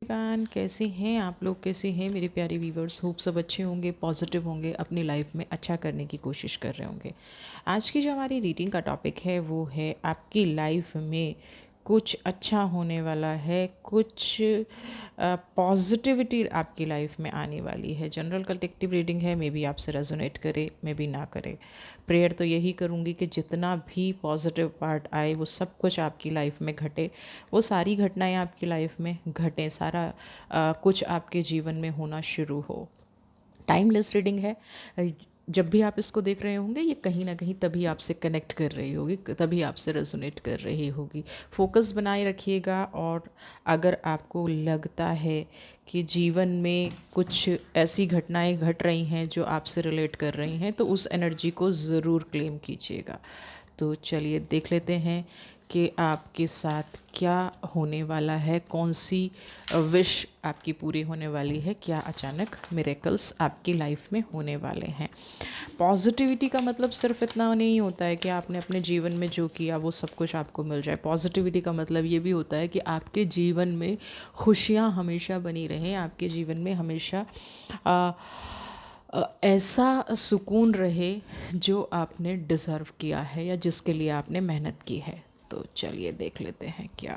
Everyone, कैसे हैं आप लोग? कैसे हैं मेरे प्यारे व्यूवर्स? होप सब अच्छे होंगे, पॉजिटिव होंगे, अपनी लाइफ में अच्छा करने की कोशिश कर रहे होंगे। आज की जो हमारी रीडिंग का टॉपिक है वो है आपकी लाइफ में कुछ अच्छा होने वाला है, कुछ पॉजिटिविटी आपकी लाइफ में आने वाली है। जनरल कलेक्टिव रीडिंग है, मे बी आपसे रेजोनेट करे, मे बी ना करे। प्रेयर तो यही करूँगी कि जितना भी पॉजिटिव पार्ट आए वो सब कुछ आपकी लाइफ में घटे, वो सारी घटनाएं आपकी लाइफ में घटें, सारा कुछ आपके जीवन में होना शुरू हो। टाइमलेस रीडिंग है। जब भी आप इसको देख रहे होंगे ये कहीं ना कहीं तभी आपसे कनेक्ट कर रही होगी, तभी आपसे रेजोनेट कर रही होगी। फोकस बनाए रखिएगा। और अगर आपको लगता है कि जीवन में कुछ ऐसी घटनाएं घट रही हैं जो आपसे रिलेट कर रही हैं, तो उस एनर्जी को ज़रूर क्लेम कीजिएगा। तो चलिए देख लेते हैं कि आपके साथ क्या होने वाला है, कौन सी विश आपकी पूरी होने वाली है, क्या अचानक मिरेकल्स आपकी लाइफ में होने वाले हैं। पॉजिटिविटी का मतलब सिर्फ इतना नहीं होता है कि आपने अपने जीवन में जो किया वो सब कुछ आपको मिल जाए। पॉजिटिविटी का मतलब ये भी होता है कि आपके जीवन में खुशियाँ हमेशा बनी रहें, आपके जीवन में हमेशा ऐसा सुकून रहे जो आपने डिज़र्व किया है या जिसके लिए आपने मेहनत की है। तो चलिए देख लेते हैं क्या।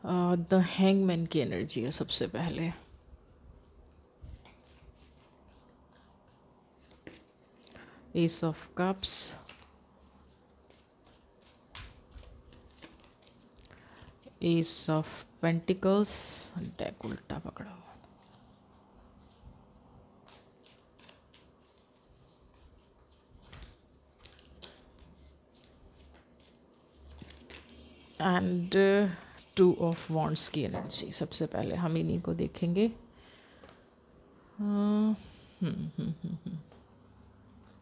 द हैंगमैन की एनर्जी है सबसे पहले। S of cups, S of pentacles, deck उल्टा पकड़ा हुआ, एंड टू ऑफ वॉन्ड्स की एनर्जी। सबसे पहले हम इन्हीं को देखेंगे।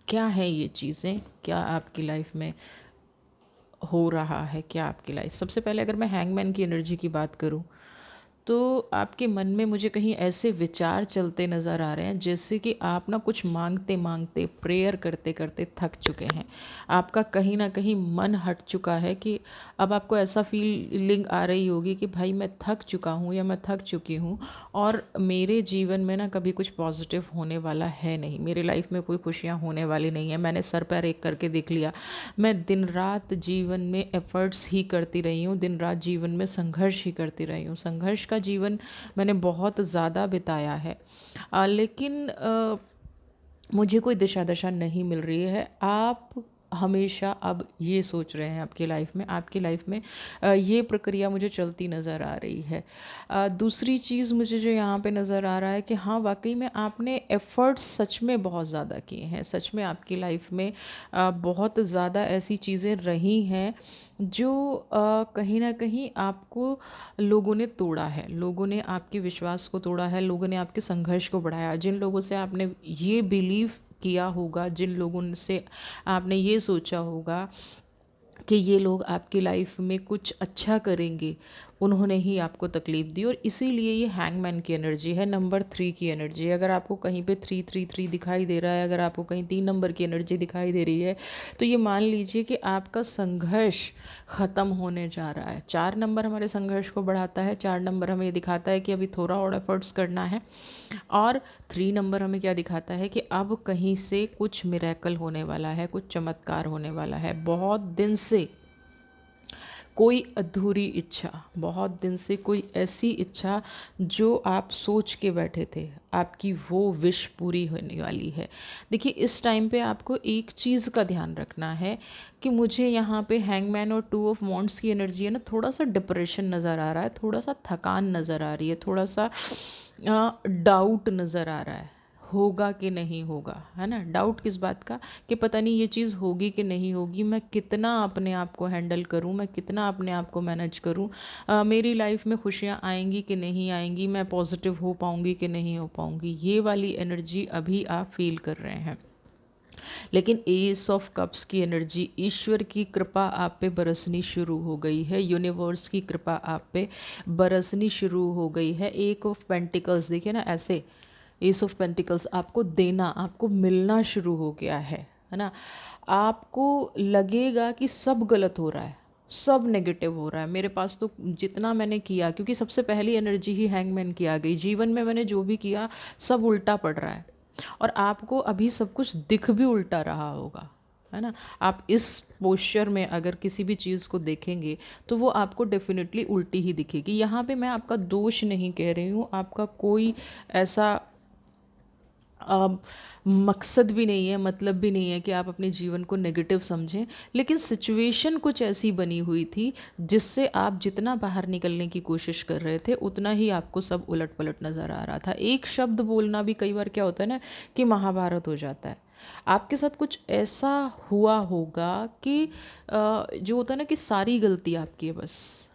क्या है ये चीज़ें, क्या आपकी लाइफ में हो रहा है, क्या आपकी लाइफ। सबसे पहले अगर मैं हैंगमैन की एनर्जी की बात करूं तो आपके मन में मुझे कहीं ऐसे विचार चलते नज़र आ रहे हैं जैसे कि आप ना कुछ मांगते मांगते, प्रेयर करते करते थक चुके हैं। आपका कहीं ना कहीं मन हट चुका है कि अब आपको ऐसा फीलिंग आ रही होगी कि भाई मैं थक चुका हूँ या मैं थक चुकी हूँ, और मेरे जीवन में ना कभी कुछ पॉजिटिव होने वाला है नहीं, मेरी लाइफ में कोई खुशियाँ होने वाली नहीं है। मैंने सर पैर एक करके देख लिया, मैं दिन रात जीवन में एफ़र्ट्स ही करती रही हूँ, दिन रात जीवन में संघर्ष ही करती रही हूँ। संघर्ष का जीवन मैंने बहुत ज़्यादा बिताया है, लेकिन मुझे कोई दिशा दशा नहीं मिल रही है। आप हमेशा अब ये सोच रहे हैं आपकी लाइफ में ये प्रक्रिया मुझे चलती नज़र आ रही है। दूसरी चीज़ मुझे जो यहाँ पे नज़र आ रहा है कि हाँ, वाकई में आपने एफ़र्ट्स सच में बहुत ज़्यादा किए हैं। सच में आपकी लाइफ में बहुत ज़्यादा ऐसी चीज़ें रही हैं जो कहीं न कहीं आपको लोगों ने तोड़ा है, लोगों ने आपके विश्वास को तोड़ा है, लोगों ने आपके संघर्ष को बढ़ाया। जिन लोगों से आपने ये बिलीव किया होगा, जिन लोगों से आपने ये सोचा होगा कि ये लोग आपकी लाइफ में कुछ अच्छा करेंगे, उन्होंने ही आपको तकलीफ़ दी। और इसीलिए ये हैंगमैन की एनर्जी है, नंबर 3 की एनर्जी। अगर आपको कहीं पे 333 दिखाई दे रहा है, अगर आपको कहीं 3 नंबर की एनर्जी दिखाई दे रही है, तो ये मान लीजिए कि आपका संघर्ष ख़त्म होने जा रहा है। 4 नंबर हमारे संघर्ष को बढ़ाता है, 4 नंबर हमें ये दिखाता है कि अभी थोड़ा और एफर्ट्स करना है। और 3 नंबर हमें क्या दिखाता है कि अब कहीं से कुछ मिरेकल होने वाला है, कुछ चमत्कार होने वाला है। बहुत दिन से कोई अधूरी इच्छा, बहुत दिन से कोई ऐसी इच्छा जो आप सोच के बैठे थे, आपकी वो विश पूरी होने वाली है। देखिए, इस टाइम पे आपको एक चीज़ का ध्यान रखना है कि मुझे यहाँ पे हैंगमैन और टू ऑफ वॉन्ड्स की एनर्जी है ना, थोड़ा सा डिप्रेशन नज़र आ रहा है, थोड़ा सा थकान नज़र आ रही है, थोड़ा सा डाउट नज़र आ रहा है, होगा कि नहीं होगा, है ना। डाउट किस बात का, कि पता नहीं ये चीज़ होगी कि नहीं होगी, मैं कितना अपने आप को हैंडल करूँ, मैं कितना अपने आप को मैनेज करूँ, मेरी लाइफ में खुशियाँ आएंगी कि नहीं आएंगी, मैं पॉजिटिव हो पाऊँगी कि नहीं हो पाऊँगी। ये वाली एनर्जी अभी आप फील कर रहे हैं। लेकिन एस ऑफ कप्स की एनर्जी, ईश्वर की कृपा आप पे बरसनी शुरू हो गई है, यूनिवर्स की कृपा आप पे बरसनी शुरू हो गई है। एक ऑफ पेंटिकल्स देखिए ना, ऐसे एस ऑफ पेंटिकल्स आपको देना, आपको मिलना शुरू हो गया है है ना? आपको लगेगा कि सब गलत हो रहा है, सब नेगेटिव हो रहा है। मेरे पास तो जितना मैंने किया, क्योंकि सबसे पहली एनर्जी ही हैंगमैन की आ गई। जीवन में मैंने जो भी किया सब उल्टा पड़ रहा है, और आपको अभी सब कुछ दिख भी उल्टा रहा होगा, है ना? आप इस पोस्चर में अगर किसी भी चीज़ को देखेंगे तो वो आपको डेफिनेटली उल्टी ही दिखेगी। यहाँ पे मैं आपका दोष नहीं कह रही हूँ, आपका कोई ऐसा मकसद भी नहीं है, मतलब भी नहीं है कि आप अपने जीवन को नेगेटिव समझें, लेकिन सिचुएशन कुछ ऐसी बनी हुई थी जिससे आप जितना बाहर निकलने की कोशिश कर रहे थे उतना ही आपको सब उलट पलट नज़र आ रहा था। एक शब्द बोलना भी कई बार क्या होता है ना कि महाभारत हो जाता है। आपके साथ कुछ ऐसा हुआ होगा कि जो होता है ना कि सारी गलती आपकी है, बस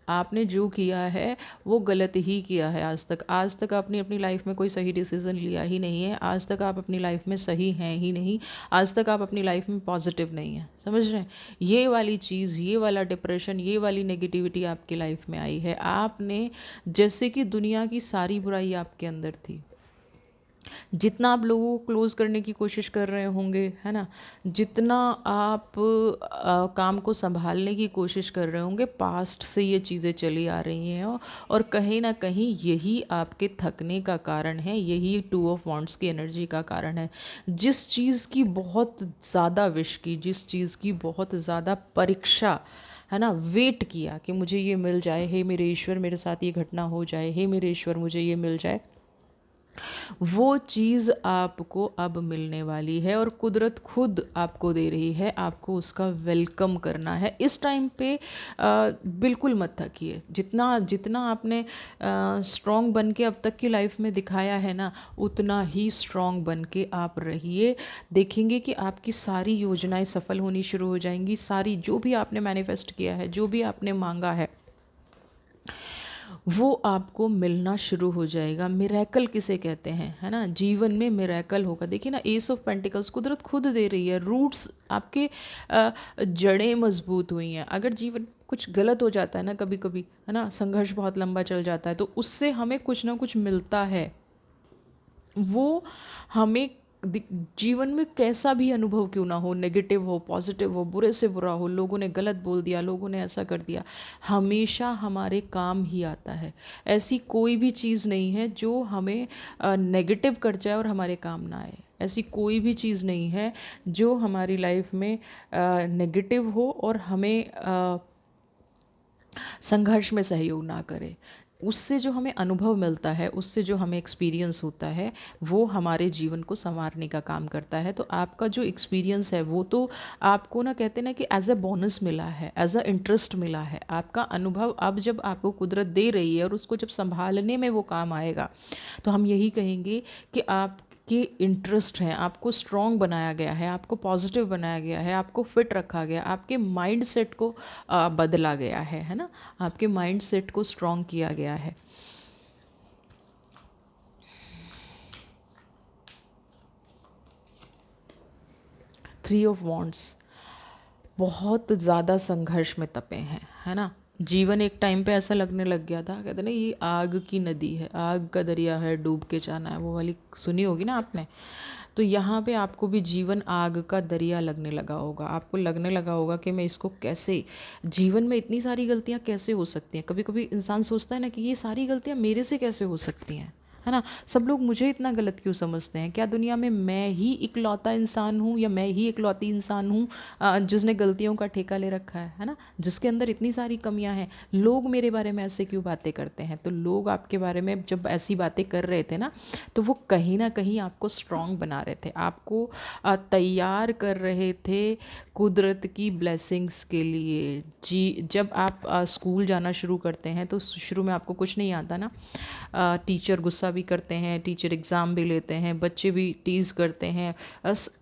आपने जो किया है वो गलत ही किया है। आज तक आपने अपनी लाइफ में कोई सही डिसीजन लिया ही नहीं है। आज तक आप अपनी लाइफ में सही हैं ही नहीं। आज तक आप अपनी लाइफ में पॉजिटिव नहीं हैं, समझ रहे हैं? ये वाली चीज़, ये वाला डिप्रेशन, ये वाली नेगेटिविटी आपकी लाइफ में आई है। आपने, जैसे कि दुनिया की सारी बुराई आपके अंदर थी, जितना आप लोगों को क्लोज करने की कोशिश कर रहे होंगे, है ना, जितना आप काम को संभालने की कोशिश कर रहे होंगे, पास्ट से ये चीज़ें चली आ रही हैं, और कहीं ना कहीं यही आपके थकने का कारण है, यही टू ऑफ वॉन्ट्स की एनर्जी का कारण है। जिस चीज़ की बहुत ज़्यादा विश की, जिस चीज़ की बहुत ज़्यादा परीक्षा, है ना, वेट किया कि मुझे ये मिल जाए, हे मेरे ईश्वर मेरे साथ ये घटना हो जाए, हे मेरे ईश्वर मुझे ये मिल जाए, वो चीज़ आपको अब मिलने वाली है, और कुदरत खुद आपको दे रही है। आपको उसका वेलकम करना है इस टाइम पे। बिल्कुल मत थकिए। जितना जितना आपने स्ट्रॉन्ग बन के अब तक की लाइफ में दिखाया है ना, उतना ही स्ट्रॉन्ग बन के आप रहिए। देखेंगे कि आपकी सारी योजनाएं सफल होनी शुरू हो जाएंगी। सारी जो भी आपने मैनिफेस्ट किया है, जो भी आपने मांगा है, वो आपको मिलना शुरू हो जाएगा। मिरेकल किसे कहते हैं, है ना? जीवन में मिरेकल होगा। देखिए ना, एस ऑफ पेंटिकल्स कुदरत खुद दे रही है। रूट्स आपके, जड़ें मजबूत हुई हैं। अगर जीवन कुछ गलत हो जाता है ना, कभी कभी, है ना, संघर्ष बहुत लंबा चल जाता है, तो उससे हमें कुछ ना कुछ मिलता है। वो हमें जीवन में कैसा भी अनुभव क्यों ना हो, नेगेटिव हो, पॉजिटिव हो, बुरे से बुरा हो, लोगों ने गलत बोल दिया, लोगों ने ऐसा कर दिया, हमेशा हमारे काम ही आता है। ऐसी कोई भी चीज़ नहीं है जो हमें नेगेटिव कर जाए और हमारे काम ना आए। ऐसी कोई भी चीज़ नहीं है जो हमारी लाइफ में नेगेटिव हो और हमें संघर्ष में सहयोग ना करे। उससे जो हमें अनुभव मिलता है, उससे जो हमें एक्सपीरियंस होता है, वो हमारे जीवन को संवारने का काम करता है। तो आपका जो एक्सपीरियंस है वो तो आपको, ना कहते ना कि एज अ बोनस मिला है, एज अ इंटरेस्ट मिला है। आपका अनुभव अब जब आपको कुदरत दे रही है और उसको जब संभालने में वो काम आएगा, तो हम यही कहेंगे कि आपके इंटरेस्ट हैं, आपको स्ट्रॉन्ग बनाया गया है, आपको पॉजिटिव बनाया गया है, आपको फिट रखा गया, आपके माइंड सेट को बदला गया है ना, आपके माइंड सेट को स्ट्रॉन्ग किया गया है। थ्री ऑफ वॉन्ट्स बहुत ज़्यादा संघर्ष में तपे हैं, है ना? जीवन एक टाइम पे ऐसा लगने लग गया था, कहते ना, ये आग की नदी है, आग का दरिया है, डूब के जाना है, वो वाली सुनी होगी ना आपने। तो यहाँ पे आपको भी जीवन आग का दरिया लगने लगा होगा। आपको लगने लगा होगा कि मैं इसको कैसे, जीवन में इतनी सारी गलतियाँ कैसे हो सकती हैं। कभी कभी इंसान सोचता है ना कि ये सारी गलतियाँ मेरे से कैसे हो सकती हैं, है ना? सब लोग मुझे इतना गलत क्यों समझते हैं? क्या दुनिया में मैं ही इकलौता इंसान हूँ, या मैं ही इकलौती इंसान हूँ जिसने गलतियों का ठेका ले रखा है ना? जिसके अंदर इतनी सारी कमियां हैं। लोग मेरे बारे में ऐसे क्यों बातें करते हैं? तो लोग आपके बारे में जब ऐसी बातें कर रहे थे ना, तो वो कहीं ना कहीं आपको स्ट्रांग बना रहे थे, आपको तैयार कर रहे थे कुदरत की ब्लेसिंग्स के लिए। जी, जब आप स्कूल जाना शुरू करते हैं तो शुरू में आपको कुछ नहीं आता ना। टीचर गुस्सा भी करते हैं, टीचर एग्ज़ाम भी लेते हैं, बच्चे भी टीज़ करते हैं।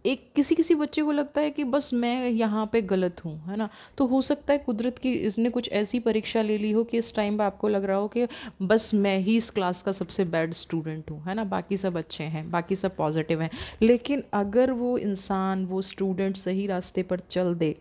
एक किसी किसी बच्चे को लगता है कि बस मैं यहाँ पे गलत हूँ, है ना? तो हो सकता है कुदरत की इसने कुछ ऐसी परीक्षा ले ली हो कि इस टाइम पे आपको लग रहा हो कि बस मैं ही इस क्लास का सबसे बैड स्टूडेंट हूँ, है ना? बाकी सब अच्छे हैं, बाकी सब पॉजिटिव हैं। लेकिन अगर वो इंसान, वो स्टूडेंट सही रास्ते पर चल दे,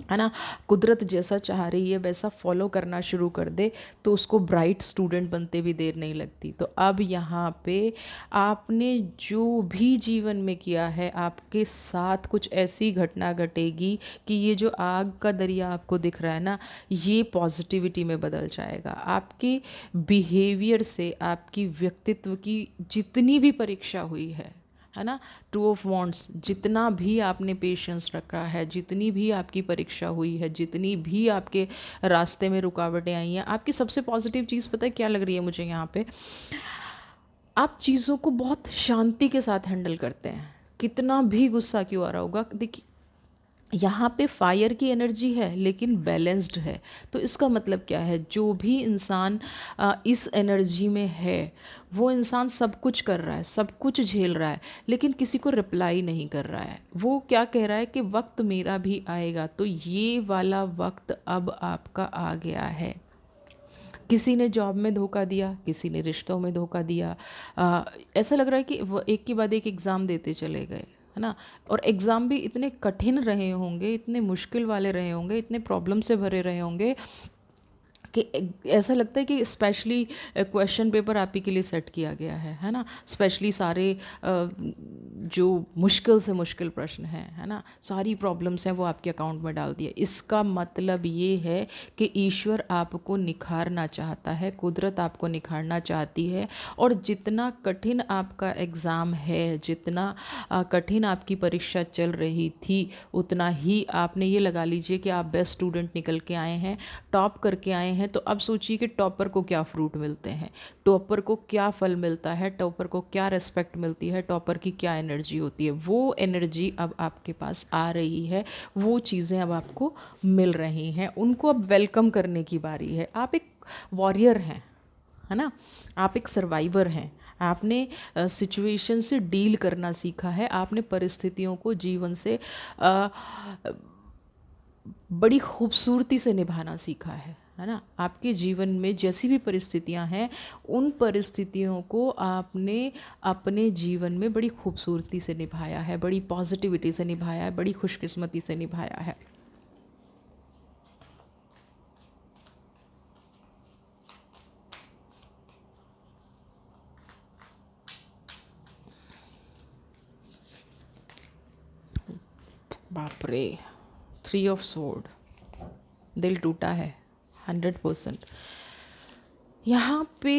है ना, कुदरत जैसा चाह रही है वैसा फॉलो करना शुरू कर दे तो उसको ब्राइट स्टूडेंट बनते भी देर नहीं लगती। तो अब यहाँ पे आपने जो भी जीवन में किया है, आपके साथ कुछ ऐसी घटना घटेगी कि ये जो आग का दरिया आपको दिख रहा है ना, ये पॉजिटिविटी में बदल जाएगा। आपके बिहेवियर से, आपकी व्यक्तित्व की जितनी भी परीक्षा हुई है ना, टू ऑफ वॉन्ट्स, जितना भी आपने पेशेंस रखा है, जितनी भी आपकी परीक्षा हुई है, जितनी भी आपके रास्ते में रुकावटें आई हैं, आपकी सबसे पॉजिटिव चीज़ पता है क्या लग रही है मुझे यहाँ पे? आप चीज़ों को बहुत शांति के साथ हैंडल करते हैं, कितना भी गुस्सा क्यों आ रहा होगा। देखिए, यहाँ पे फायर की एनर्जी है लेकिन बैलेंस्ड है। तो इसका मतलब क्या है, जो भी इंसान इस एनर्जी में है, वो इंसान सब कुछ कर रहा है, सब कुछ झेल रहा है, लेकिन किसी को रिप्लाई नहीं कर रहा है। वो क्या कह रहा है कि वक्त मेरा भी आएगा। तो ये वाला वक्त अब आपका आ गया है। किसी ने जॉब में धोखा दिया, किसी ने रिश्तों में धोखा दिया। ऐसा लग रहा है कि वो एक के बाद एक एग्ज़ाम देते चले गए, है ना। और एग्ज़ाम भी इतने कठिन रहे होंगे, इतने मुश्किल वाले रहे होंगे, इतने प्रॉब्लम से भरे रहे होंगे कि ऐसा लगता है कि स्पेशली क्वेश्चन पेपर आप ही के लिए सेट किया गया है ना। स्पेशली सारे जो मुश्किल से मुश्किल प्रश्न हैं, है ना, सारी प्रॉब्लम्स हैं वो आपके अकाउंट में डाल दिए। इसका मतलब ये है कि ईश्वर आपको निखारना चाहता है, कुदरत आपको निखारना चाहती है। और जितना कठिन आपका एग्ज़ाम है, जितना कठिन आपकी परीक्षा चल रही थी, उतना ही आपने, ये लगा लीजिए कि आप बेस्ट स्टूडेंट निकल के आए हैं, टॉप करके आए हैं। तो अब सोचिए कि टॉपर को क्या फ्रूट मिलते हैं, टॉपर को क्या फल मिलता है, टॉपर को क्या रिस्पेक्ट मिलती है, टॉपर की क्या एनर्जी होती है। वो एनर्जी अब आपके पास आ रही है, वो चीज़ें अब आपको मिल रही हैं, उनको अब वेलकम करने की बारी है। आप एक वॉरियर हैं, है ना, आप एक सर्वाइवर हैं। आपने सिचुएशन से डील करना सीखा है, आपने परिस्थितियों को जीवन से अ, बड़ी खूबसूरती से निभाना सीखा है ना। आपके जीवन में जैसी भी परिस्थितियां हैं, उन परिस्थितियों को आपने अपने जीवन में बड़ी खूबसूरती से निभाया है, बड़ी पॉजिटिविटी से निभाया है, बड़ी खुशकिस्मती से निभाया है। बाप रे, 3 ऑफ सोर्ड, दिल टूटा है 100%। यहाँ पे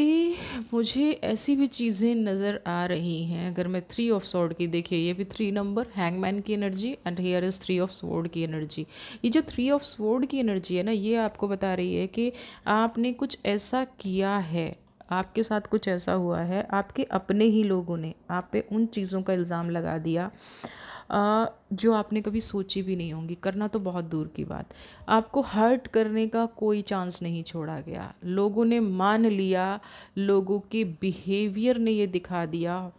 मुझे ऐसी भी चीज़ें नज़र आ रही हैं। अगर मैं 3 ऑफ सॉर्ड की, देखिए ये भी 3 नंबर, हैंगमैन की energy, and here is 3 of sword की एनर्जी। ये जो 3 ऑफ सोर्ड की एनर्जी है ना, ये आपको बता रही है कि आपने कुछ ऐसा किया है, आपके साथ कुछ ऐसा हुआ है, आपके अपने ही लोगों ने आप पे उन चीज़ों का इल्ज़ाम लगा दिया जो आपने कभी सोची भी नहीं होंगी, करना तो बहुत दूर की बात। आपको हर्ट करने का कोई चांस नहीं छोड़ा गया, लोगों ने मान लिया, लोगों के बिहेवियर ने ये दिखा दिया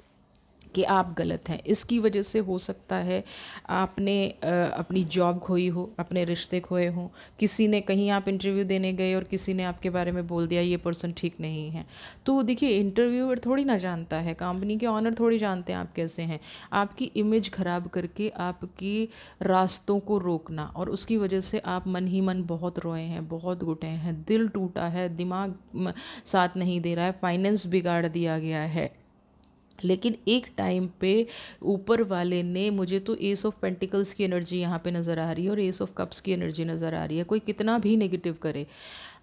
कि आप गलत हैं। इसकी वजह से हो सकता है आपने अपनी जॉब खोई हो, अपने रिश्ते खोए हों, किसी ने, कहीं आप इंटरव्यू देने गए और किसी ने आपके बारे में बोल दिया ये पर्सन ठीक नहीं है। तो देखिए, इंटरव्यूअर थोड़ी ना जानता है, कंपनी के ऑनर थोड़ी जानते हैं आप कैसे हैं। आपकी इमेज ख़राब करके आपकी रास्तों को रोकना, और उसकी वजह से आप मन ही मन बहुत रोए हैं, बहुत घुटे हैं, दिल टूटा है, दिमाग साथ नहीं दे रहा है, फाइनेंस बिगाड़ दिया गया है। लेकिन एक टाइम पे ऊपर वाले ने, मुझे तो एस ऑफ पेंटिकल्स की एनर्जी यहाँ पे नज़र आ रही है और एस ऑफ कप्स की एनर्जी नज़र आ रही है। कोई कितना भी नेगेटिव करे,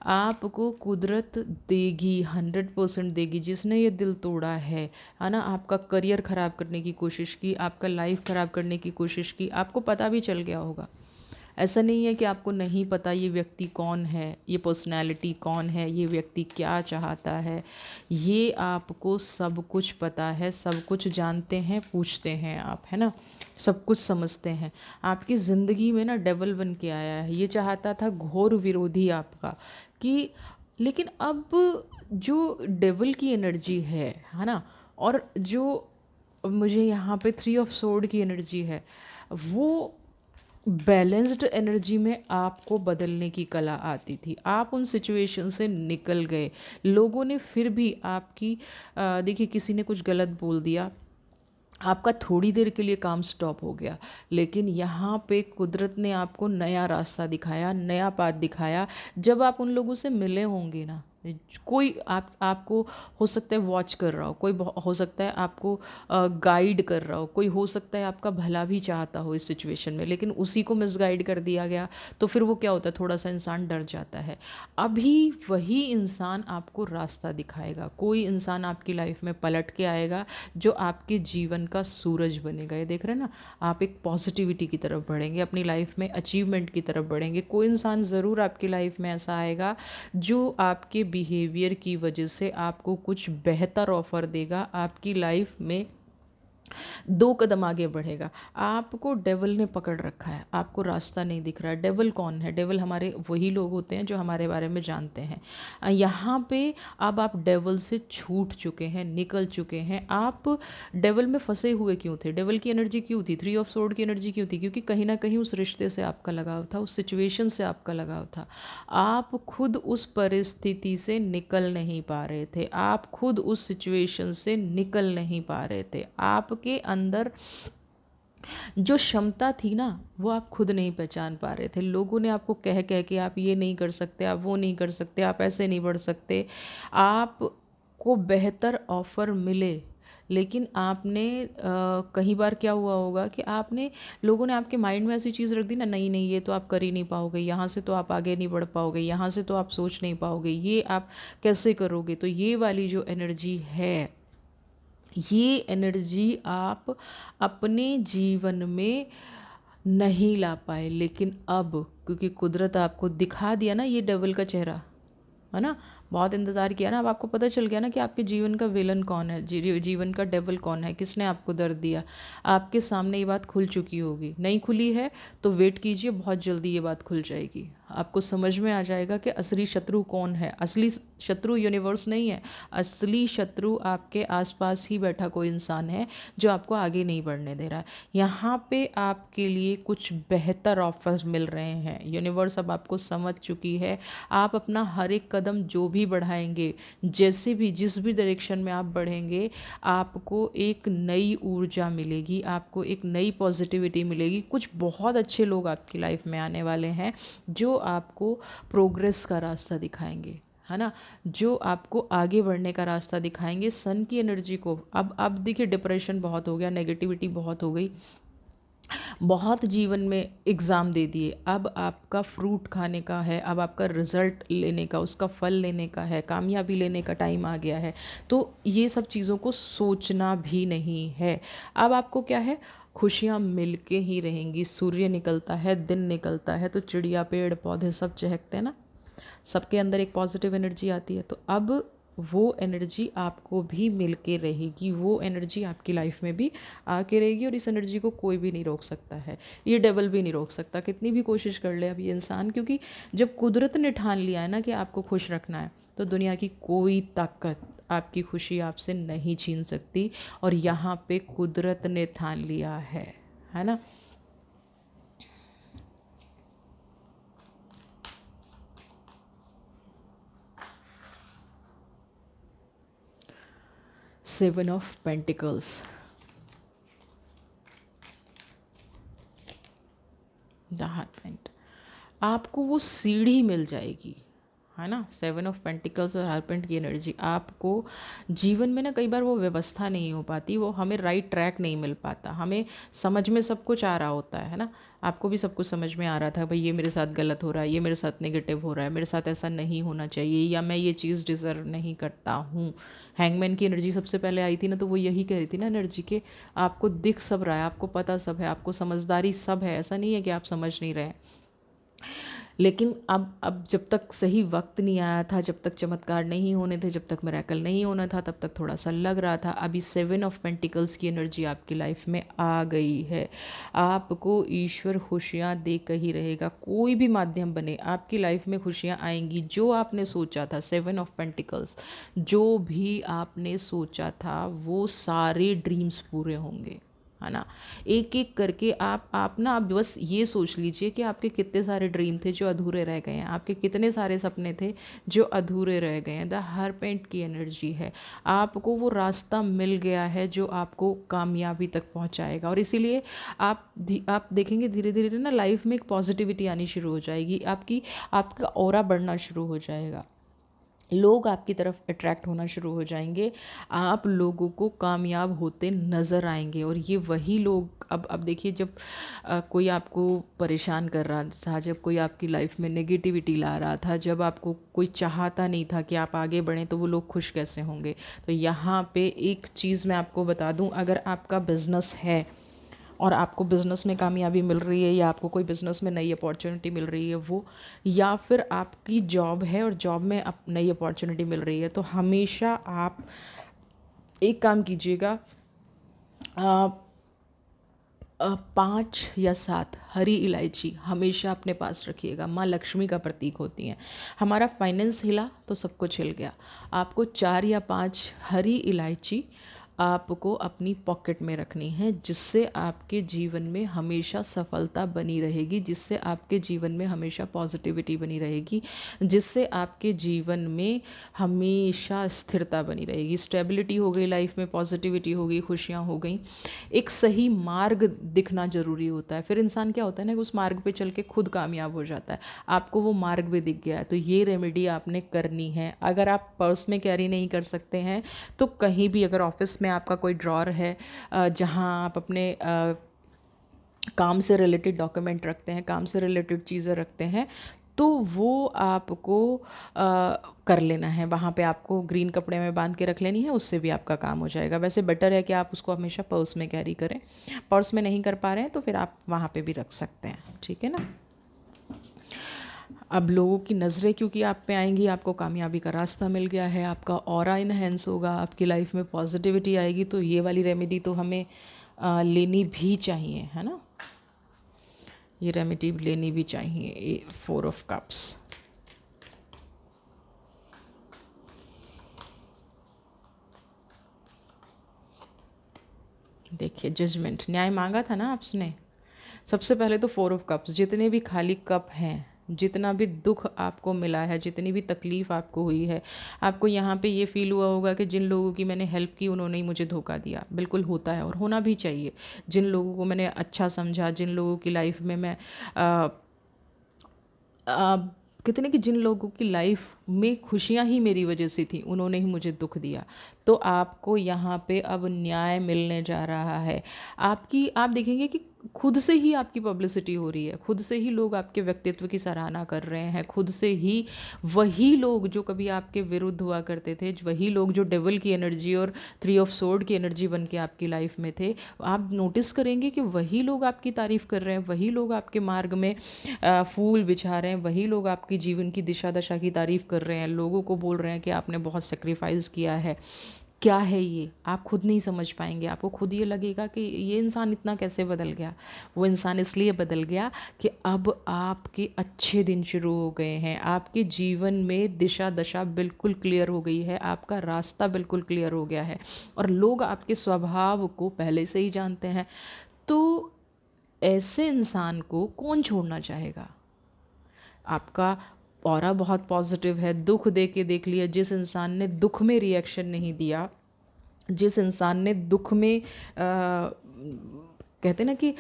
आपको कुदरत देगी, 100% देगी। जिसने ये दिल तोड़ा है ना, आपका करियर ख़राब करने की कोशिश की, आपका लाइफ ख़राब करने की कोशिश की, आपको पता भी चल गया होगा। ऐसा नहीं है कि आपको नहीं पता ये व्यक्ति कौन है, ये पर्सनैलिटी कौन है, ये व्यक्ति क्या चाहता है। ये आपको सब कुछ पता है, सब कुछ जानते हैं, पूछते हैं आप, है ना, सब कुछ समझते हैं। आपकी ज़िंदगी में ना डेवल बन के आया है, ये चाहता था घोर विरोधी आपका कि, लेकिन अब जो डेवल की एनर्जी है ना, और जो मुझे यहाँ पे 3 ऑफ सोर्ड की एनर्जी है, वो बैलेंस्ड एनर्जी में आपको बदलने की कला आती थी। आप उन सिचुएशन से निकल गए। लोगों ने फिर भी आपकी देखिए, किसी ने कुछ गलत बोल दिया, आपका थोड़ी देर के लिए काम स्टॉप हो गया, लेकिन यहाँ पे कुदरत ने आपको नया रास्ता दिखाया, नया पाथ दिखाया। जब आप उन लोगों से मिले होंगे ना, कोई आपको हो सकता है वॉच कर रहा हो, कोई हो सकता है आपको गाइड कर रहा हो, कोई हो सकता है आपका भला भी चाहता हो इस सिचुएशन में, लेकिन उसी को मिसगाइड कर दिया गया। तो फिर वो क्या होता है, थोड़ा सा इंसान डर जाता है। अभी वही इंसान आपको रास्ता दिखाएगा, कोई इंसान आपकी लाइफ में पलट के आएगा जो आपके जीवन का सूरज बनेगा। ये देख रहे हैं ना, आप एक पॉजिटिविटी की तरफ बढ़ेंगे, अपनी लाइफ में अचीवमेंट की तरफ बढ़ेंगे। कोई इंसान ज़रूर आपकी लाइफ में ऐसा आएगा जो आपके बिहेवियर की वजह से आपको कुछ बेहतर ऑफ़र देगा, आपकी लाइफ में 2 कदम आगे बढ़ेगा। आपको डेविल ने पकड़ रखा है, आपको रास्ता नहीं दिख रहा है। डेविल कौन है? डेविल हमारे वही लोग होते हैं जो हमारे बारे में जानते हैं। यहाँ पे अब आप डेविल से छूट चुके हैं, निकल चुके हैं। आप डेविल में फंसे हुए क्यों थे? डेविल की एनर्जी क्यों थी? 3 ऑफ सोर्ड की एनर्जी क्यों थी? क्योंकि कहीं ना कहीं उस रिश्ते से आपका लगाव था, उस सिचुएशन से आपका लगाव था। आप खुद उस परिस्थिति से निकल नहीं पा रहे थे, आप खुद उस सिचुएशन से निकल नहीं पा रहे थे। आपके अंदर जो क्षमता थी ना, वो आप खुद नहीं पहचान पा रहे थे। लोगों ने आपको कह कह के, आप ये नहीं कर सकते, आप वो नहीं कर सकते, आप ऐसे नहीं बढ़ सकते। आपको बेहतर ऑफ़र मिले, लेकिन आपने कई बार क्या हुआ होगा कि आपने, लोगों ने आपके माइंड में ऐसी चीज़ रख दी ना, नहीं नहीं ये तो आप कर ही नहीं पाओगे, यहाँ से तो आप आगे नहीं बढ़ पाओगे, यहाँ से तो आप सोच नहीं पाओगे, ये आप कैसे करोगे। तो ये वाली जो एनर्जी है, ये एनर्जी आप अपने जीवन में नहीं ला पाए। लेकिन अब क्योंकि कुदरत आपको दिखा दिया ना ये डेविल का चेहरा, है ना, बहुत इंतज़ार किया ना, अब आपको पता चल गया ना कि आपके जीवन का विलन कौन है, जीवन का डेविल कौन है, किसने आपको दर्द दिया। आपके सामने ये बात खुल चुकी होगी, नहीं खुली है तो वेट कीजिए, बहुत जल्दी ये बात खुल जाएगी। आपको समझ में आ जाएगा कि असली शत्रु कौन है। असली शत्रु यूनिवर्स नहीं है, असली शत्रु आपके आसपास ही बैठा कोई इंसान है जो आपको आगे नहीं बढ़ने दे रहा है। यहाँ पे आपके लिए कुछ बेहतर ऑफर्स मिल रहे हैं, यूनिवर्स अब आपको समझ चुकी है। आप अपना हर एक कदम जो भी बढ़ाएंगे, जैसे भी जिस भी डायरेक्शन में आप बढ़ेंगे, आपको एक नई ऊर्जा मिलेगी, आपको एक नई पॉजिटिविटी मिलेगी। कुछ बहुत अच्छे लोग आपकी लाइफ में आने वाले हैं जो आपको प्रोग्रेस का रास्ता दिखाएंगे, है ना, जो आपको आगे बढ़ने का रास्ता दिखाएंगे। सन की एनर्जी को अब देखिए, डिप्रेशन बहुत हो गया, नेगेटिविटी बहुत हो गई, बहुत जीवन में एग्ज़ाम दे दिए। अब आपका फ्रूट खाने का है, अब आपका रिज़ल्ट लेने का, उसका फल लेने का है, कामयाबी लेने का टाइम आ गया है। तो ये सब चीज़ों को सोचना भी नहीं है। अब आपको क्या है, खुशियाँ मिल के ही रहेंगी। सूर्य निकलता है, दिन निकलता है, तो चिड़िया, पेड़ पौधे सब चहकते हैं ना, सबके अंदर एक पॉजिटिव एनर्जी आती है। तो अब वो एनर्जी आपको भी मिल के रहेगी, वो एनर्जी आपकी लाइफ में भी आके रहेगी, और इस एनर्जी को कोई भी नहीं रोक सकता है। ये डेवल भी नहीं रोक सकता, कितनी भी कोशिश कर ले अब ये इंसान। क्योंकि जब कुदरत ने ठान लिया है ना कि आपको खुश रखना है, तो दुनिया की कोई ताकत आपकी खुशी आपसे नहीं छीन सकती। और यहाँ पे कुदरत ने ठान लिया है ना। सेवन ऑफ पेंटिकल्स, द हार्पेंट, आपको वो सीढ़ी मिल जाएगी, है ना। 7 ऑफ पेंटिकल्स और हार्पेंट की एनर्जी, आपको जीवन में ना कई बार वो व्यवस्था नहीं हो पाती, वो हमें राइट ट्रैक नहीं मिल पाता। हमें समझ में सब कुछ आ रहा होता है ना, आपको भी सब कुछ समझ में आ रहा था, भाई ये मेरे साथ गलत हो रहा है, ये मेरे साथ नेगेटिव हो रहा है, मेरे साथ ऐसा नहीं होना चाहिए, या मैं ये चीज़ डिज़र्व नहीं करता हूँ। हैंगमैन की एनर्जी सबसे पहले आई थी ना, तो वो यही कह रही थी ना एनर्जी के, आपको दिख सब रहा है, आपको पता सब है, आपको समझदारी सब है, ऐसा नहीं है कि आप समझ नहीं रहे। लेकिन अब जब तक सही वक्त नहीं आया था, जब तक चमत्कार नहीं होने थे, जब तक मिरेकल नहीं होना था, तब तक थोड़ा सा लग रहा था। अभी 7 ऑफ पेंटिकल्स की एनर्जी आपकी लाइफ में आ गई है। आपको ईश्वर खुशियाँ दे कर ही रहेगा, कोई भी माध्यम बने आपकी लाइफ में खुशियाँ आएंगी। जो आपने सोचा था, 7 ऑफ पेंटिकल्स, जो भी आपने सोचा था वो सारे ड्रीम्स पूरे होंगे, है ना। एक एक करके आप ना, आप बस ये सोच लीजिए कि आपके कितने सारे ड्रीम थे जो अधूरे रह गए हैं, आपके कितने सारे सपने थे जो अधूरे रह गए हैं। द हरपेंट की एनर्जी है, आपको वो रास्ता मिल गया है जो आपको कामयाबी तक पहुंचाएगा। और इसीलिए आप देखेंगे धीरे धीरे ना लाइफ में एक पॉजिटिविटी आनी शुरू हो जाएगी, आपका ऑरा बढ़ना शुरू हो जाएगा, लोग आपकी तरफ अट्रैक्ट होना शुरू हो जाएंगे, आप लोगों को कामयाब होते नज़र आएंगे। और ये वही लोग, अब देखिए, जब कोई आपको परेशान कर रहा था, जब कोई आपकी लाइफ में नेगेटिविटी ला रहा था, जब आपको कोई चाहता नहीं था कि आप आगे बढ़ें, तो वो लोग खुश कैसे होंगे। तो यहाँ पे एक चीज़ मैं आपको बता दूँ, अगर आपका बिज़नेस है और आपको बिज़नेस में कामयाबी मिल रही है, या आपको कोई बिज़नेस में नई अपॉर्चुनिटी मिल रही है वो, या फिर आपकी जॉब है और जॉब में अब नई अपॉर्चुनिटी मिल रही है, तो हमेशा आप एक काम कीजिएगा, आप 5 या 7 हरी इलायची हमेशा अपने पास रखिएगा। माँ लक्ष्मी का प्रतीक होती हैं। हमारा फाइनेंस हिला तो सब कुछ हिल गया। आपको 4 या 5 हरी इलायची आपको अपनी पॉकेट में रखनी है, जिससे आपके जीवन में हमेशा सफलता बनी रहेगी, जिससे आपके जीवन में हमेशा पॉजिटिविटी बनी रहेगी, जिससे आपके जीवन में हमेशा स्थिरता बनी रहेगी। स्टेबिलिटी हो गई लाइफ में, पॉजिटिविटी हो गई, खुशियाँ हो गई। एक सही मार्ग दिखना ज़रूरी होता है, फिर इंसान क्या होता है ना कि उस मार्ग पे चल के खुद कामयाब हो जाता है। आपको वो मार्ग भी दिख गया है, तो ये रेमेडी आपने करनी है। अगर आप पर्स में कैरी नहीं कर सकते हैं तो कहीं भी, अगर ऑफिस में आपका कोई ड्रॉर है जहाँ आप अपने काम से रिलेटेड डॉक्यूमेंट रखते हैं, काम से रिलेटेड चीज़ें रखते हैं, तो वो आपको कर लेना है। वहाँ पे आपको ग्रीन कपड़े में बांध के रख लेनी है, उससे भी आपका काम हो जाएगा। वैसे बेटर है कि आप उसको हमेशा पर्स में कैरी करें। पर्स में नहीं कर पा रहे हैं तो फिर आप वहाँ पे भी रख सकते हैं, ठीक है ना। अब लोगों की नज़रें क्योंकि आप पे आएंगी, आपको कामयाबी का रास्ता मिल गया है, आपका ऑरा इनहेंस होगा, आपकी लाइफ में पॉजिटिविटी आएगी, तो ये वाली रेमेडी तो हमें लेनी भी चाहिए, है ना। ये रेमेडी लेनी भी चाहिए। 4 ऑफ कप्स, देखिए जजमेंट, न्याय मांगा था ना आपने। सबसे पहले तो 4 ऑफ कप्स, जितने भी खाली कप हैं, जितना भी दुख आपको मिला है, जितनी भी तकलीफ़ आपको हुई है, आपको यहाँ पे ये फील हुआ होगा कि जिन लोगों की मैंने हेल्प की उन्होंने ही मुझे धोखा दिया। बिल्कुल होता है और होना भी चाहिए। जिन लोगों को मैंने अच्छा समझा, जिन लोगों की लाइफ में मैं आ, कहते ना कि जिन लोगों की लाइफ में खुशियाँ ही मेरी वजह से थी, उन्होंने ही मुझे दुख दिया। तो आपको यहाँ पे अब न्याय मिलने जा रहा है। आप देखेंगे कि खुद से ही आपकी पब्लिसिटी हो रही है, खुद से ही लोग आपके व्यक्तित्व की सराहना कर रहे हैं, खुद से ही वही लोग जो कभी आपके विरुद्ध हुआ करते थे, वही लोग जो डेविल की एनर्जी और 3 ऑफ सोर्ड की एनर्जी बन के आपकी लाइफ में थे, आप नोटिस करेंगे कि वही लोग आपकी तारीफ़ कर रहे हैं, वही लोग आपके मार्ग में फूल बिछा रहे हैं, वही लोग आपकी जीवन की दिशा दशा की तारीफ़ कर रहे हैं, लोगों को बोल रहे हैं कि आपने बहुत सेक्रीफाइस किया है। क्या है ये, आप खुद नहीं समझ पाएंगे। आपको खुद ये लगेगा कि ये इंसान इतना कैसे बदल गया। वो इंसान इसलिए बदल गया कि अब आपके अच्छे दिन शुरू हो गए हैं, आपके जीवन में दिशा दशा बिल्कुल क्लियर हो गई है, आपका रास्ता बिल्कुल क्लियर हो गया है, और लोग आपके स्वभाव को पहले से ही जानते हैं। तो ऐसे इंसान को कौन छोड़ना चाहेगा। आपका ऑरा बहुत पॉजिटिव है। दुख दे के देख लिया, जिस इंसान ने दुख में रिएक्शन नहीं दिया, जिस इंसान ने दुख में कहते ना कि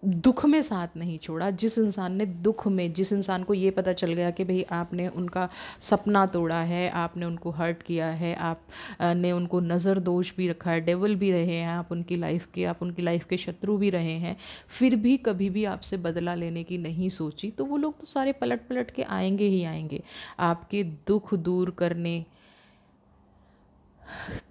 दुख में साथ नहीं छोड़ा, जिस इंसान ने दुख में, जिस इंसान को ये पता चल गया कि भाई आपने उनका सपना तोड़ा है, आपने उनको हर्ट किया है, आप ने उनको नज़र दोष भी रखा है, डेविल भी रहे हैं आप उनकी लाइफ के, आप उनकी लाइफ के शत्रु भी रहे हैं, फिर भी कभी भी आपसे बदला लेने की नहीं सोची, तो वो लोग तो सारे पलट पलट के आएंगे ही आएंगे आपके दुख दूर करने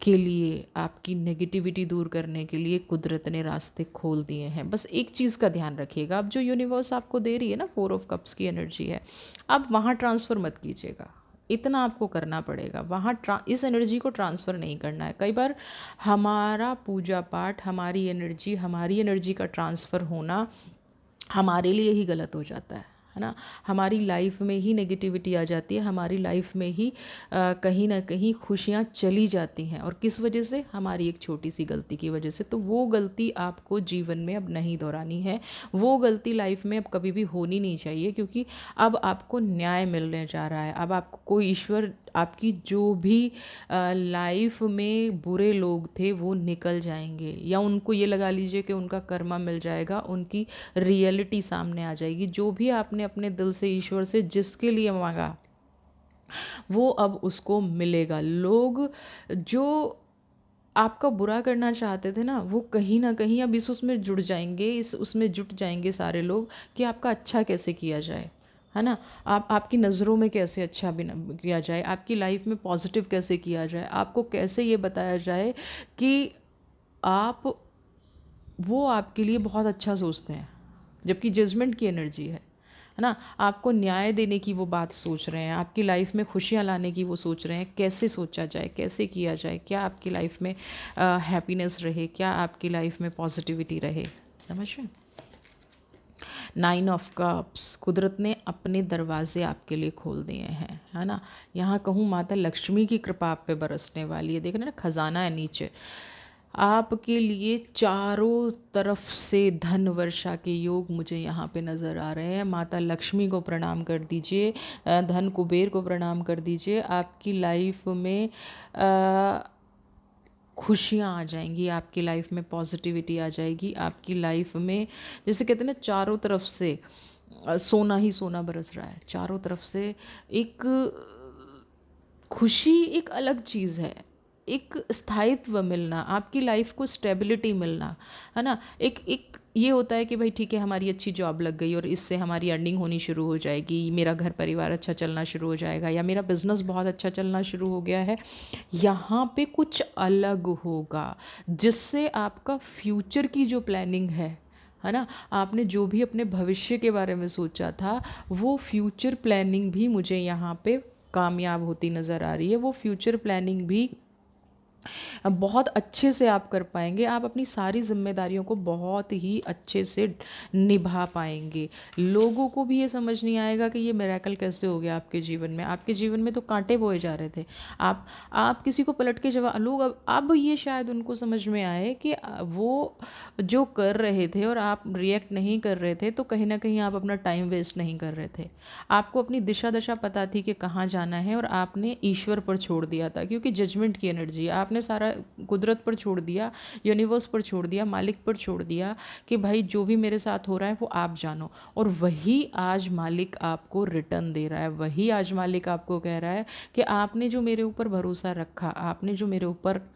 के लिए, आपकी नेगेटिविटी दूर करने के लिए कुदरत ने रास्ते खोल दिए हैं। बस एक चीज़ का ध्यान रखिएगा, अब जो यूनिवर्स आपको दे रही है ना 4 ऑफ कप्स की एनर्जी है, आप वहाँ ट्रांसफ़र मत कीजिएगा। इतना आपको करना पड़ेगा, वहाँ इस एनर्जी को ट्रांसफ़र नहीं करना है। कई बार हमारा पूजा पाठ, हमारी एनर्जी का ट्रांसफ़र होना हमारे लिए ही गलत हो जाता है है ना। हमारी लाइफ में ही नेगेटिविटी आ जाती है, हमारी लाइफ में ही कहीं ना कहीं खुशियाँ चली जाती हैं। और किस वजह से? हमारी एक छोटी सी गलती की वजह से। तो वो गलती आपको जीवन में अब नहीं दोहरानी है, वो गलती लाइफ में अब कभी भी होनी नहीं चाहिए, क्योंकि अब आपको न्याय मिलने जा रहा है। अब आपको कोई ईश्वर, आपकी जो भी लाइफ में बुरे लोग थे वो निकल जाएंगे, या उनको ये लगा लीजिए कि उनका कर्मा मिल जाएगा, उनकी रियलिटी सामने आ जाएगी। जो भी आपने अपने दिल से ईश्वर से जिसके लिए मांगा वो अब उसको मिलेगा। लोग जो आपका बुरा करना चाहते थे ना, वो कहीं ना कहीं अब इस उसमें जुड़ जाएंगे, इस उसमें जुट जाएंगे सारे लोग कि आपका अच्छा कैसे किया जाए, है ना। आप आपकी नज़रों में कैसे अच्छा भी किया जाए, आपकी लाइफ में पॉजिटिव कैसे किया जाए, आपको कैसे ये बताया जाए कि आप, वो आपके लिए बहुत अच्छा सोचते हैं, जबकि जजमेंट की एनर्जी है ना। आपको न्याय देने की वो बात सोच रहे हैं, आपकी लाइफ में खुशियाँ लाने की वो सोच रहे हैं, कैसे सोचा जाए, कैसे किया जाए, क्या आपकी लाइफ में हैप्पीनेस रहे, क्या आपकी लाइफ में पॉजिटिविटी रहे। समझ रहे हैं? 9 ऑफ कप्स, कुदरत ने अपने दरवाजे आपके लिए खोल दिए हैं, है ना। यहाँ कहूँ माता लक्ष्मी की कृपा आप पे बरसने वाली है। देख रहे हैं ना, खजाना है नीचे आपके लिए, चारों तरफ से धन वर्षा के योग मुझे यहाँ पे नज़र आ रहे हैं। माता लक्ष्मी को प्रणाम कर दीजिए, धन कुबेर को प्रणाम कर दीजिए। आपकी लाइफ में खुशियाँ आ जाएंगी, आपकी लाइफ में पॉजिटिविटी आ जाएगी, आपकी लाइफ में जैसे कहते हैं ना, चारों तरफ से सोना ही सोना बरस रहा है चारों तरफ से। एक खुशी एक अलग चीज़ है, एक स्थायित्व मिलना, आपकी लाइफ को स्टेबिलिटी मिलना, है ना। एक एक ये होता है कि भाई ठीक है, हमारी अच्छी जॉब लग गई और इससे हमारी अर्निंग होनी शुरू हो जाएगी, मेरा घर परिवार अच्छा चलना शुरू हो जाएगा, या मेरा बिजनेस बहुत अच्छा चलना शुरू हो गया है। यहाँ पे कुछ अलग होगा जिससे आपका फ्यूचर की जो प्लानिंग है ना, आपने जो भी अपने भविष्य के बारे में सोचा था, वो फ्यूचर प्लानिंग भी मुझे यहाँ पे कामयाब होती नज़र आ रही है। वो फ्यूचर प्लानिंग भी बहुत अच्छे से आप कर पाएंगे, आप अपनी सारी जिम्मेदारियों को बहुत ही अच्छे से निभा पाएंगे। लोगों को भी ये समझ नहीं आएगा कि ये मिरेकल कैसे हो गया आपके जीवन में। आपके जीवन में तो कांटे बोए जा रहे थे, आप किसी को पलट के जवाब, लोग अब ये शायद उनको समझ में आए कि वो जो कर रहे थे और आप रिएक्ट नहीं कर रहे थे, तो कहीं ना कहीं आप अपना टाइम वेस्ट नहीं कर रहे थे। आपको अपनी दिशा दशा पता थी कि कहाँ जाना है, और आपने ईश्वर पर छोड़ दिया था, क्योंकि जजमेंट की एनर्जी है। आपने सारा कुदरत पर छोड़ दिया, यूनिवर्स पर छोड़ दिया, मालिक पर छोड़ दिया कि भाई जो भी मेरे साथ हो रहा है वो आप जानो। और वही आज मालिक आपको रिटर्न दे रहा है, वही आज मालिक आपको कह रहा है कि आपने जो मेरे ऊपर भरोसा रखा, आपने जो मेरे ऊपर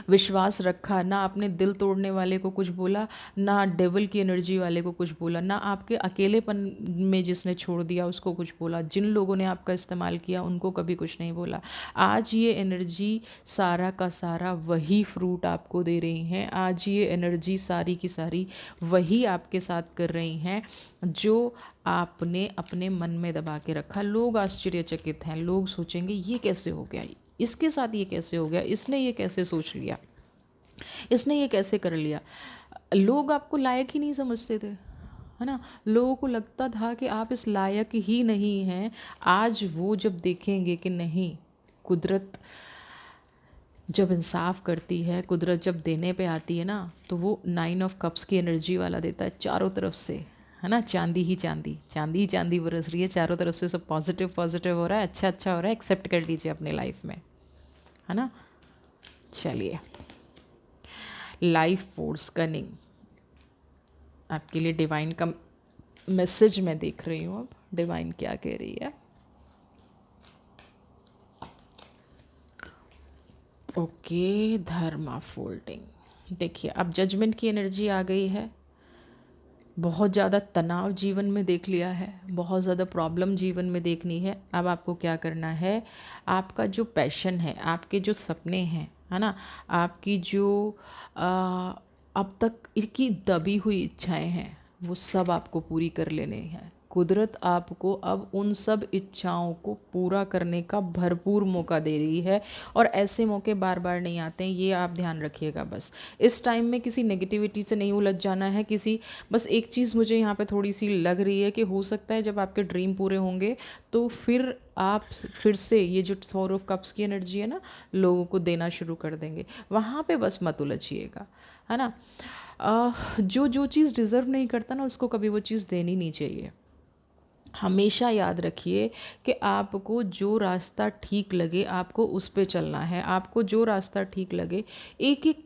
विश्वास रखा, ना आपने दिल तोड़ने वाले को कुछ बोला, ना डेविल की एनर्जी वाले को कुछ बोला, ना आपके अकेलेपन में जिसने छोड़ दिया उसको कुछ बोला, जिन लोगों ने आपका इस्तेमाल किया उनको कभी कुछ नहीं बोला। आज ये एनर्जी सारा का सारा वही फ्रूट आपको दे रही हैं, आज ये एनर्जी सारी की सारी वही आपके साथ कर रही हैं जो आपने अपने मन में दबा के रखा। लोग आश्चर्यचकित हैं, लोग सोचेंगे ये कैसे हो गया, इसके साथ ये कैसे हो गया, इसने ये कैसे सोच लिया, इसने ये कैसे कर लिया। लोग आपको लायक ही नहीं समझते थे, है ना। लोगों को लगता था कि आप इस लायक ही नहीं हैं। आज वो जब देखेंगे कि नहीं, कुदरत जब इंसाफ करती है, कुदरत जब देने पे आती है ना, तो वो 9 ऑफ कप्स की एनर्जी वाला देता है चारों तरफ से, है ना। चांदी ही चांदी, चांदी ही चांदी बरस रही है चारों तरफ से, सब पॉजिटिव पॉजिटिव हो रहा है, अच्छा अच्छा हो रहा है। एक्सेप्ट कर लीजिए अपने लाइफ में, है ना। चलिए, लाइफ फोर्स कनिंग आपके लिए डिवाइन का मैसेज मैं देख रही हूँ। अब डिवाइन क्या कह रही है। ओके, धर्मा फोल्डिंग। देखिए, अब जजमेंट की एनर्जी आ गई है। बहुत ज़्यादा तनाव जीवन में देख लिया है, बहुत ज़्यादा प्रॉब्लम जीवन में देखनी है। अब आपको क्या करना है, आपका जो पैशन है, आपके जो सपने हैं, है ना, आपकी जो अब तक की दबी हुई इच्छाएं हैं, वो सब आपको पूरी कर लेने हैं। कुदरत आपको अब उन सब इच्छाओं को पूरा करने का भरपूर मौका दे रही है, और ऐसे मौके बार बार नहीं आते हैं, ये आप ध्यान रखिएगा। बस इस टाइम में किसी नेगेटिविटी से नहीं उलझ जाना है, किसी बस एक चीज़ मुझे यहाँ पे थोड़ी सी लग रही है कि हो सकता है जब आपके ड्रीम पूरे होंगे तो फिर आप फिर से ये जो 4 ऑफ कप्स की एनर्जी है ना, लोगों को देना शुरू कर देंगे। वहाँ पे बस मत उलझिएगा, है ना। जो जो चीज़ डिज़र्व नहीं करता ना, उसको कभी वो चीज़ देनी नहीं चाहिए। हमेशा याद रखिए कि आपको जो रास्ता ठीक लगे आपको उस पे चलना है। आपको जो रास्ता ठीक लगे, एक एक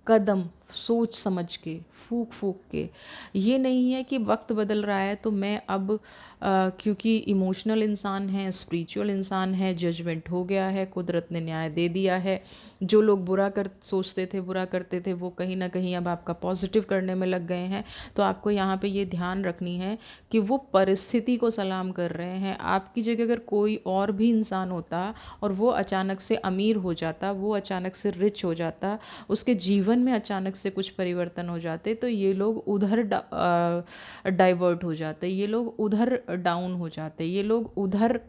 कदम सोच समझ के, फूक फूक के। ये नहीं है कि वक्त बदल रहा है तो मैं अब क्योंकि इमोशनल इंसान है, स्पिरिचुअल इंसान है, जजमेंट हो गया है, कुदरत ने न्याय दे दिया है। जो लोग बुरा कर सोचते थे, बुरा करते थे, वो कहीं ना कहीं अब आपका पॉजिटिव करने में लग गए हैं। तो आपको यहाँ पे ये ध्यान रखनी है कि वो परिस्थिति को सलाम कर रहे हैं। आपकी जगह अगर कोई और भी इंसान होता और वो अचानक से अमीर हो जाता, वो अचानक से रिच हो जाता, उसके जीवन में अचानक से कुछ परिवर्तन हो जाते, तो ये लोग उधर डाइवर्ट हो जाते, ये लोग उधर डाउन हो जाते, ये लोग उधर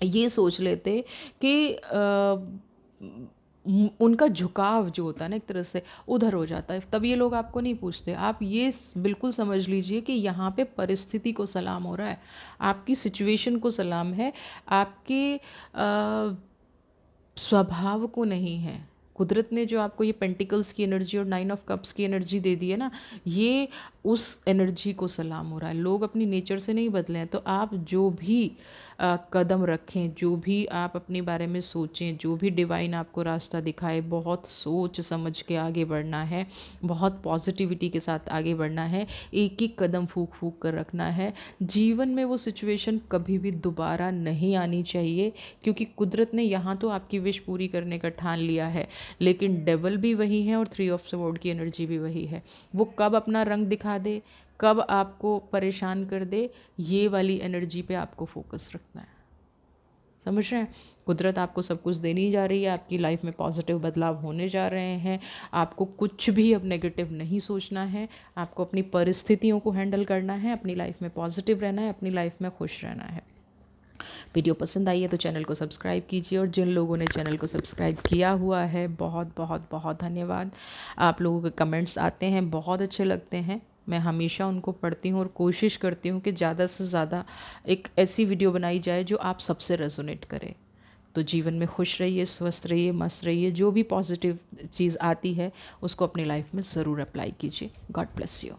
ये सोच लेते कि उनका झुकाव जो होता है ना एक तरह से उधर हो जाता है। तब ये लोग आपको नहीं पूछते। आप ये बिल्कुल समझ लीजिए कि यहाँ पे परिस्थिति को सलाम हो रहा है, आपकी सिचुएशन को सलाम है, आपके स्वभाव को नहीं है। कुदरत ने जो आपको ये पेंटिकल्स की एनर्जी और 9 ऑफ कप्स की एनर्जी दे दी है ना, ये उस एनर्जी को सलाम हो रहा है। लोग अपनी नेचर से नहीं बदले हैं। तो आप जो भी कदम रखें, जो भी आप अपने बारे में सोचें, जो भी डिवाइन आपको रास्ता दिखाए, बहुत सोच समझ के आगे बढ़ना है, बहुत पॉजिटिविटी के साथ आगे बढ़ना है, एक एक कदम फूक फूक कर रखना है। जीवन में वो सिचुएशन कभी भी दोबारा नहीं आनी चाहिए, क्योंकि कुदरत ने यहाँ तो आपकी विश पूरी करने का ठान लिया है, लेकिन डेवल भी वही है और 3 ऑफ स्वॉर्ड की एनर्जी भी वही है। वो कब अपना रंग दिखा दे, कब आपको परेशान कर दे, ये वाली एनर्जी पे आपको फोकस रखना है। समझ रहे हैं? कुदरत आपको सब कुछ देनी जा रही है, आपकी लाइफ में पॉजिटिव बदलाव होने जा रहे हैं। आपको कुछ भी अब नेगेटिव नहीं सोचना है, आपको अपनी परिस्थितियों को हैंडल करना है, अपनी लाइफ में पॉजिटिव रहना है, अपनी लाइफ में खुश रहना है। वीडियो पसंद आई है तो चैनल को सब्सक्राइब कीजिए, और जिन लोगों ने चैनल को सब्सक्राइब किया हुआ है, बहुत बहुत बहुत धन्यवाद। आप लोगों के कमेंट्स आते हैं, बहुत अच्छे लगते हैं। मैं हमेशा उनको पढ़ती हूँ और कोशिश करती हूँ कि ज़्यादा से ज़्यादा एक ऐसी वीडियो बनाई जाए जो आप सबसे रेजोनेट करे। तो जीवन में खुश रहिए, स्वस्थ रहिए, मस्त रहिए। जो भी पॉजिटिव चीज़ आती है उसको अपनी लाइफ में ज़रूर अप्लाई कीजिए। God bless you.